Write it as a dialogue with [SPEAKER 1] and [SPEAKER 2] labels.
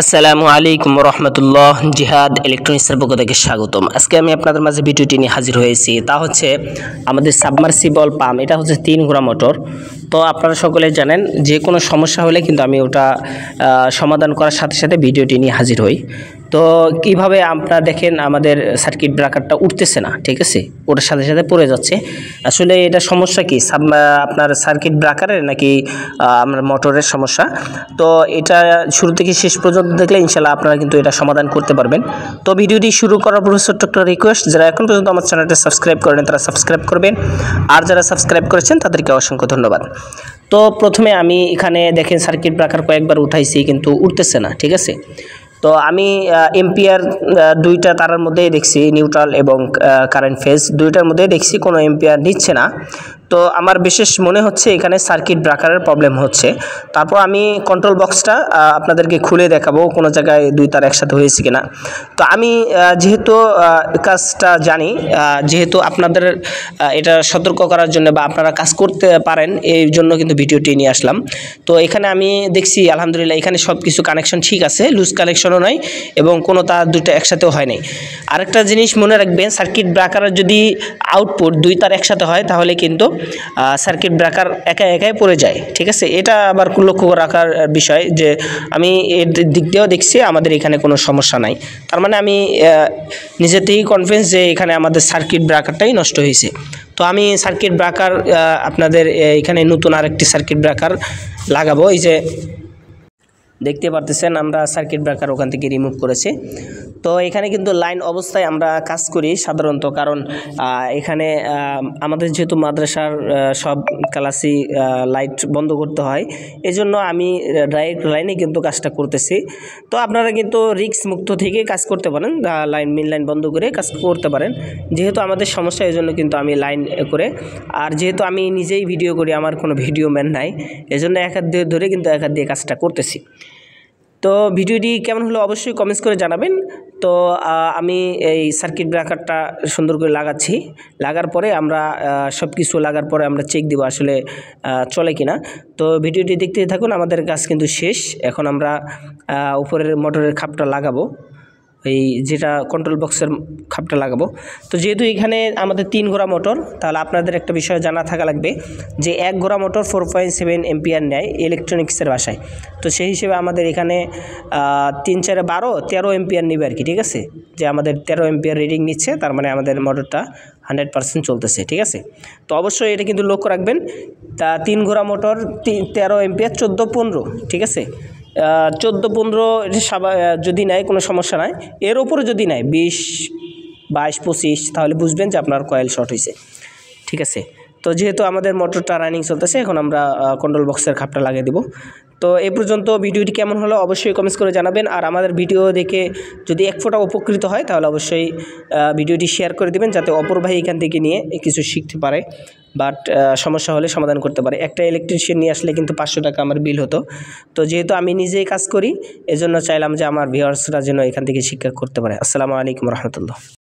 [SPEAKER 1] আসসালামু আলাইকুম রহমতুল্লাহ। জিহাদ ইলেকট্রনিক্সের পক্ষ থেকে স্বাগতম। আজকে আমি আপনাদের মাঝে ভিডিওটি নিয়ে হাজির হয়েছি। তা হচ্ছে আমাদের সাবমার্সিবল পাম্প, এটা হচ্ছে 3 ঘোড়া মোটর। তো আপনারা সকলে জানেন যে কোনো সমস্যা হলে কিন্তু আমি ওটা সমাধান করার সাথে সাথে ভিডিওটি নিয়ে হাজির হই। তো কিভাবে আপনারা দেখেন আমাদের সার্কিট ব্রেকারটা উঠতেছে না, ঠিক আছে, ওটার সাথে সাথে পড়ে যাচ্ছে। আসলে এটা সমস্যা কি, আপনার সার্কিট ব্রেকারের নাকি আপনার মোটরের সমস্যা? তো এটা শুরু থেকে শেষ পর্যন্ত দেখলে ইনশাল্লাহ আপনারা কিন্তু এটা সমাধান করতে পারবেন। তো ভিডিওটি শুরু করার পর ছোট্ট একটা রিকোয়েস্ট, যারা এখন পর্যন্ত আমার চ্যানেলটা সাবস্ক্রাইব করেন তারা সাবস্ক্রাইব করবেন, আর যারা সাবস্ক্রাইব করেছেন তাদেরকে অসংখ্য ধন্যবাদ। তো প্রথমে আমি এখানে দেখেন সার্কিট ব্রেকার কয়েকবার উঠাইছি কিন্তু উঠতেছে না, ঠিক আছে। তো আমি এম্পিয়ার দুইটা তারের মধ্যেই দেখছি, নিউট্রাল এবং কারেন্ট ফেজ দুইটার মধ্যেই দেখছি কোনো এম্পিয়ার নিচ্ছে না। তো আমার বিশেষ মনে হচ্ছে এখানে সার্কিট ব্রেকারের প্রবলেম হচ্ছে। তারপর আমি কন্ট্রোল বক্সটা আপনাদেরকে খুলে দেখাবো কোনো জায়গায় দুই তার একসাথে হয়েছে কিনা। তো আমি যেহেতু কাজটা জানি, যেহেতু আপনাদের এটা সতর্ক করার জন্য বা আপনারা কাজ করতে পারেন এই জন্য কিন্তু ভিডিওটি নিয়ে আসলাম। তো এখানে আমি দেখছি আলহামদুলিল্লাহ এখানে সব কিছু কানেকশন ঠিক আছে, লুজ কানেকশনও নাই এবং কোনো তার দুটো একসাথেও হয় নাই। আরেকটা জিনিস মনে রাখবেন, সার্কিট ব্রেকারের যদি আউটপুট দুই তার একসাথে হয় তাহলে কিন্তু সার্কিট ব্রেকার একা একাই পড়ে যায়, ঠিক আছে। এটা আবার লক্ষ্য রাখার বিষয় যে আমি এর দিক দিয়েও দেখছি আমাদের এখানে কোনো সমস্যা নাই। তার মানে আমি নিজে থেকেই কনফিডেন্স যে এখানে আমাদের সার্কিট ব্রেকারটাই নষ্ট হয়েছে। তো আমি সার্কিট ব্রেকার আপনাদের এখানে নতুন আরেকটি সার্কিট ব্রেকার লাগাবো। এই যে দেখতে পারতেছেন আমরা সার্কিট ব্রেকার ওখান থেকে রিমুভ করেছি। তো এখানে কিন্তু লাইন অবস্থায় আমরা কাজ করি সাধারণত, কারণ এখানে আমাদের যেহেতু মাদ্রাসার সব ক্লাসই লাইট বন্ধ করতে হয়, এজন্য আমি ডাইরেক্ট লাইনে কিন্তু কাজটা করতেছি। তো আপনারা কিন্তু রিস্ক মুক্ত থেকে কাজ করতে পারেন, মেন লাইন বন্ধ করে কাজ করতে পারেন। যেহেতু আমাদের সমস্যা এই জন্য কিন্তু আমি লাইন করে, আর যেহেতু আমি নিজেই ভিডিও করি, আমার কোনো ভিডিও ম্যান নাই, এজন্য এক হাত দিয়ে ধরে কিন্তু এক হাত দিয়ে কাজটা করতেছি। তো ভিডিওটি কেমন হলো অবশ্যই কমেন্টস করে জানাবেন। তো আমি এই সার্কিট ব্রেকারটা সুন্দর করে লাগাচ্ছি, লাগার পরে আমরা সব কিছু লাগার পরে আমরা চেক দিব আসলে চলে কিনা। তো ভিডিওটি দেখতে থাকুন, আমাদের কাজ কিন্তু শেষ। এখন আমরা উপরের মোটরের খাপটা লাগাবো, এই যেটা কন্ট্রোল বক্সের খাপটা লাগাবো। তো যেহেতু এখানে আমাদের 3 ঘোড়া মোটর, তাহলে আপনাদের একটা বিষয় জানা থাকা লাগবে যে 1 ঘোড়া মোটর 4.7 এম্পিয়ার নেয় ইলেকট্রনিক্সের ভাষায়। তো সেই হিসেবে আমাদের এখানে 3 4 12 13 এম্পিয়ার নেবে আর কি, ঠিক আছে। যে আমাদের 13 এম্পিয়ার রিডিং নিচ্ছে, তার মানে আমাদের মোটরটা 100% চলতেছে, ঠিক আছে। তো অবশ্যই এটা কিন্তু লক্ষ্য রাখবেন। তা 3 ঘোড়া মোটর 13 এম্পিয়ার 14 15, ঠিক আছে। 14 15 যদি নেয় কোনো সমস্যা নাই, এর ওপরে যদি নেয় 20 22 25 তাহলে বুঝবেন যে আপনার কয়েল শর্ট হয়েছে, ঠিক আছে। তো যেহেতু আমাদের মোটরটা রানিং চলতেছে, এখন আমরা কন্ট্রোল বক্সের খাপটা লাগিয়ে দেব। তো এই পর্যন্ত ভিডিওটি কেমন হলো অবশ্যই কমেন্টস করে জানাবেন, আর আমাদের ভিডিও দেখে যদি এক ফোঁটা উপকৃত হয় তাহলে অবশ্যই ভিডিওটি শেয়ার করে দেবেন, যাতে অপর ভাই এখান থেকে নিয়ে কিছু শিখতে পারে, বাট সমস্যা হলে সমাধান করতে পারে। একটা ইলেকট্রিশিয়ান নিয়ে আসলে কিন্তু 500 টাকা আমার বিল হতো। তো যেহেতু আমি নিজেই কাজ করি, এজন্য চাইলাম যে আমার ভিউয়ার্সরা যেন এখান থেকে শিক্ষা করতে পারে। আসসালামু আলাইকুম রহমতুল্লাহ।